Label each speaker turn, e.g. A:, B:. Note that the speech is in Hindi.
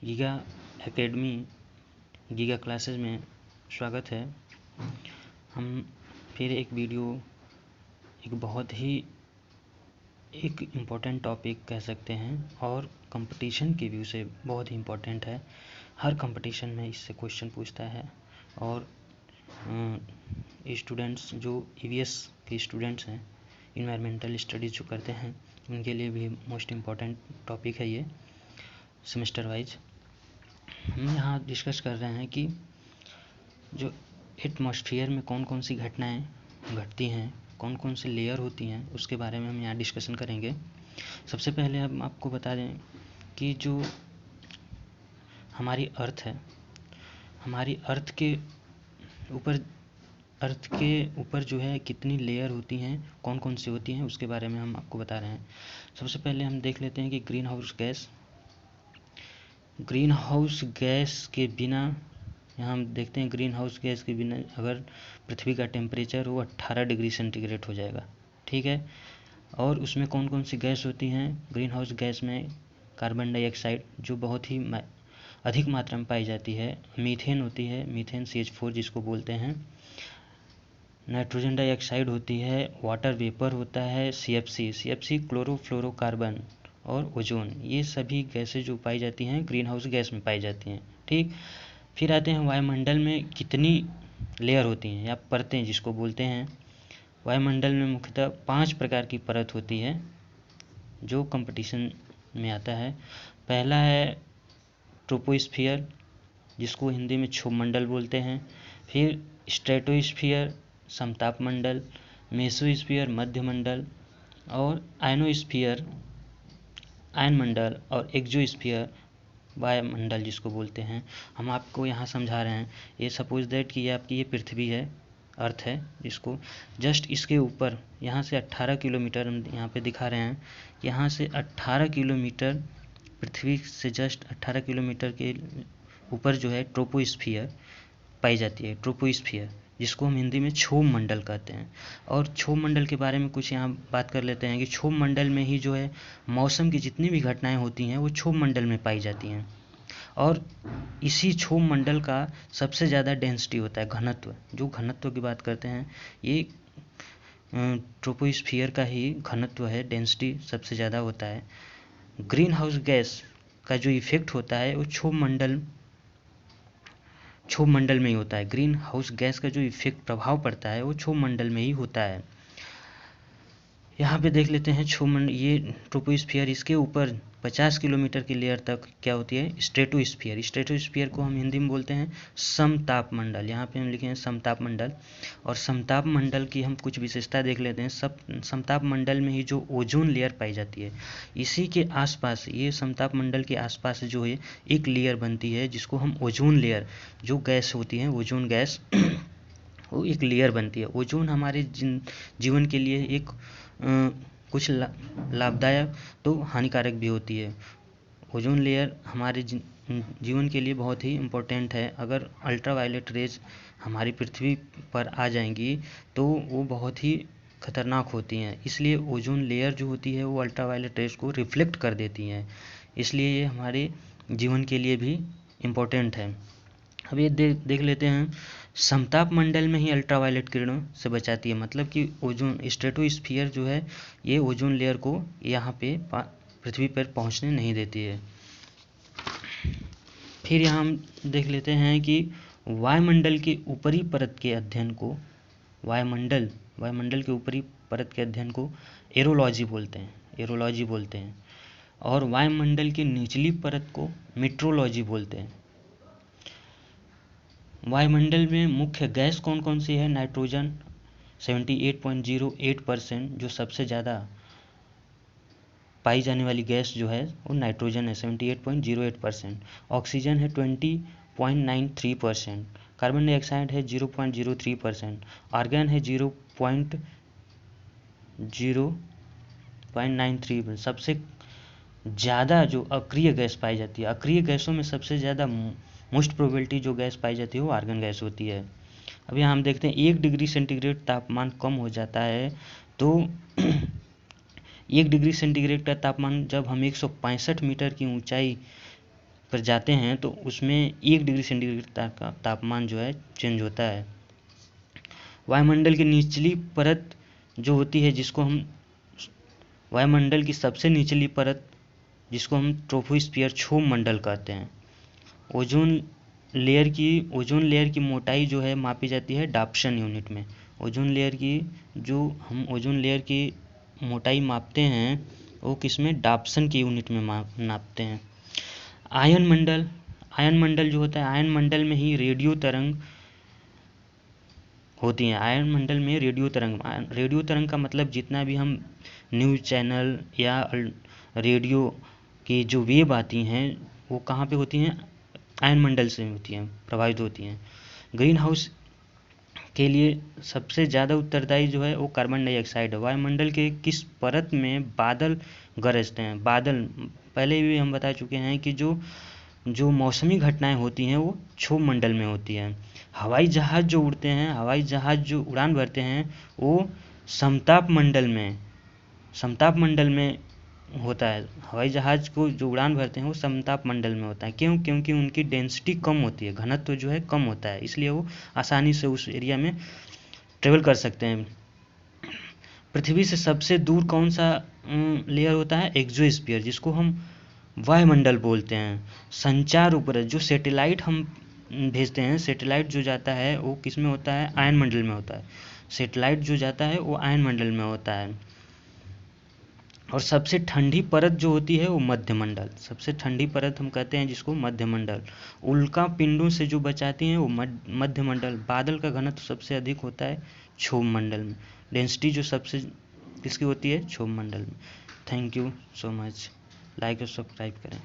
A: गीगा एकेडमी गीगा क्लासेस में स्वागत है। हम फिर एक बहुत ही एक इम्पोर्टेंट टॉपिक कह सकते हैं और कंपटीशन के व्यू से बहुत ही इम्पोर्टेंट है। हर कंपटीशन में इससे क्वेश्चन पूछता है और स्टूडेंट्स जो ईवीएस के स्टूडेंट्स हैं, इन्वायरमेंटल स्टडीज़ जो करते हैं, उनके लिए भी मोस्ट इम्पॉर्टेंट टॉपिक है ये सेमेस्टर वाइज। हम यहाँ डिस्कस कर रहे हैं कि जो एटमॉस्फेयर में कौन कौन सी घटनाएं घटती हैं, कौन कौन सी लेयर होती हैं, उसके बारे में हम यहाँ डिस्कशन करेंगे। सबसे पहले हम आपको बता दें कि जो हमारी अर्थ है, हमारी अर्थ के ऊपर जो है कितनी लेयर होती हैं, कौन कौन सी होती हैं, उसके बारे में हम आपको बता रहे हैं। सबसे पहले हम देख लेते हैं कि ग्रीन हाउस गैस के बिना, यहाँ हम देखते हैं ग्रीन हाउस गैस के बिना अगर पृथ्वी का टेम्परेचर वो 18 डिग्री सेंटीग्रेड हो जाएगा, ठीक है। और उसमें कौन कौन सी गैस होती हैं? ग्रीन हाउस गैस में कार्बन डाइऑक्साइड जो बहुत ही अधिक मात्रा में पाई जाती है, मीथेन होती है, मीथेन CH4 जिसको बोलते हैं, नाइट्रोजन डाइऑक्साइड होती है, वाटर वेपर होता है, CFC क्लोरोफ्लोरोकार्बन और ओजोन। ये सभी गैसें जो पाई जाती हैं ग्रीन हाउस गैस में पाई जाती हैं, ठीक। फिर आते हैं वायुमंडल में कितनी लेयर होती हैं या परतें जिसको बोलते हैं। वायुमंडल में मुख्यतः 5 प्रकार की परत होती है जो कंपटीशन में आता है। पहला है ट्रोपोस्फियर जिसको हिंदी में क्षोभमंडल बोलते हैं। फिर स्ट्रेटोस्फियर समताप मंडल, मेसोस्फियर मध्यमंडल और आयनोस्फियर आयनमंडल और एक्सोस्फियर वायुमंडल जिसको बोलते हैं। हम आपको यहाँ समझा रहे हैं, ये सपोज दैट कि ये आपकी ये पृथ्वी है, अर्थ है, जिसको जस्ट इसके ऊपर यहाँ से 18 किलोमीटर हम यहाँ पे दिखा रहे हैं, यहाँ से 18 किलोमीटर पृथ्वी से जस्ट 18 किलोमीटर के ऊपर जो है ट्रोपोस्फियर पाई जाती है। ट्रोपोस्फियर जिसको हम हिंदी में क्षोभ मंडल कहते हैं। और क्षोभ मंडल के बारे में कुछ यहाँ बात कर लेते हैं कि क्षोभ मंडल में ही जो है मौसम की जितनी भी घटनाएं होती हैं वो क्षोभ मंडल में पाई जाती हैं। और इसी क्षोभ मंडल का सबसे ज़्यादा डेंसिटी होता है, घनत्व। जो घनत्व की बात करते हैं ये ट्रोपोस्फियर का ही घनत्व है, डेंसिटी सबसे ज़्यादा होता है। ग्रीन हाउस गैस का जो इफेक्ट होता है वो क्षोभ मंडल में ही होता है। ग्रीन हाउस गैस का जो इफेक्ट प्रभाव पड़ता है वो क्षोभ मंडल में ही होता है। यहाँ पे देख लेते हैं ये ट्रोपोस्फियर, इसके ऊपर 50 किलोमीटर की लेयर तक क्या होती है? स्ट्रेटोस्फियर को हम हिंदी में बोलते हैं समताप मंडल। यहाँ पे हम लिखे हैं समताप मंडल। और समताप मंडल की हम कुछ विशेषता देख लेते हैं। समताप मंडल में ही जो ओजोन लेयर पाई जाती है, इसी के आसपास, ये समताप मंडल के आसपास जो है एक लेयर बनती है जिसको हम ओजोन लेयर, जो गैस होती है ओजोन गैस वो एक लेयर बनती है। ओजोन हमारे जीवन के लिए एक कुछ लाभदायक तो हानिकारक भी होती है। ओजोन लेयर हमारे जीवन के लिए बहुत ही इम्पोर्टेंट है। अगर अल्ट्रावायलेट रेज हमारी पृथ्वी पर आ जाएंगी तो वो बहुत ही खतरनाक होती हैं, इसलिए ओजोन लेयर जो होती है वो अल्ट्रावायलेट रेज को रिफ्लेक्ट कर देती हैं, इसलिए ये हमारे जीवन के लिए भी इम्पोर्टेंट है। अब ये देख लेते हैं, समताप मंडल में ही अल्ट्रावायलेट किरणों से बचाती है, मतलब कि ओजोन स्ट्रेटोस्फियर जो है ये ओजोन लेयर को यहाँ पे पृथ्वी पर पहुँचने नहीं देती है। फिर यहाँ हम देख लेते हैं कि वायुमंडल के ऊपरी परत के अध्ययन को वायुमंडल के ऊपरी परत के अध्ययन को एरोलॉजी बोलते हैं और वायुमंडल की निचली परत को मेट्रोलॉजी बोलते हैं। वायुमंडल में मुख्य गैस कौन कौन सी है? नाइट्रोजन 78.08%, जो सबसे ज़्यादा पाई जाने वाली गैस जो है वो नाइट्रोजन है 78.08%। ऑक्सीजन है 20.93%। कार्बन डाइऑक्साइड है 0.03%। आर्गन है 0.93%। सबसे ज़्यादा जो अक्रिय गैस पाई जाती है, अक्रिय गैसों में सबसे ज़्यादा मोस्ट प्रोबेबिलिटी जो गैस पाई जाती है वो आर्गन गैस होती है। अभी हम देखते हैं 1 डिग्री सेंटीग्रेड तापमान कम हो जाता है तो 1 डिग्री सेंटीग्रेड का तापमान जब हम 165 मीटर की ऊंचाई पर जाते हैं तो उसमें 1 डिग्री सेंटीग्रेड तक का तापमान जो है चेंज होता है। वायुमंडल की निचली परत जो होती है, जिसको हम वायुमंडल की सबसे निचली परत जिसको हम ट्रोपोस्फियर क्षोभ मंडल कहते हैं, ओजोन लेयर की मोटाई जो है मापी जाती है डाप्सन यूनिट में। ओजोन लेयर की मोटाई मापते हैं वो किसमें, डाप्सन की यूनिट में नापते हैं। आयन मंडल जो होता है, आयन मंडल में ही रेडियो तरंग होती हैं। आयन मंडल में रेडियो तरंग का मतलब जितना भी हम न्यूज़ चैनल या रेडियो की जो वेव आती हैं वो कहाँ पे होती हैं, आयन मंडल से होती हैं, प्रभावित होती हैं। ग्रीन हाउस के लिए सबसे ज़्यादा उत्तरदायी जो है वो कार्बन डाइऑक्साइड है। वायुमंडल के किस परत में बादल गरजते हैं? बादल पहले भी हम बता चुके हैं कि जो मौसमी घटनाएं होती हैं वो क्षोभ मंडल में होती हैं। हवाई जहाज़ जो उड़ान भरते हैं वो समताप मंडल में होता है। हवाई जहाज़ को जो उड़ान भरते हैं वो समताप मंडल में होता है। क्यों? क्योंकि उनकी डेंसिटी कम होती है, घनत्व जो है कम होता है, इसलिए वो आसानी से उस एरिया में ट्रेवल कर सकते हैं। पृथ्वी से सबसे दूर कौन सा लेयर होता है? एक्सोस्फीयर, जिसको हम वायुमंडल बोलते हैं। संचार उपग्रह जो सैटेलाइट हम भेजते हैं, सैटेलाइट जो जाता है वो किस में होता है? आयन मंडल में होता है। सैटेलाइट जो जाता है वो आयन मंडल में होता है। और सबसे ठंडी परत जो होती है वो मध्यमंडल। सबसे ठंडी परत हम कहते हैं जिसको मध्यमंडल। उल्का पिंडों से जो बचाती हैं वो मध्यमंडल। बादल का घनत्व सबसे अधिक होता है क्षोभ मंडल में। डेंसिटी जो सबसे किसकी होती है? क्षोभ मंडल में। Thank you so much. Like और सब्सक्राइब करें।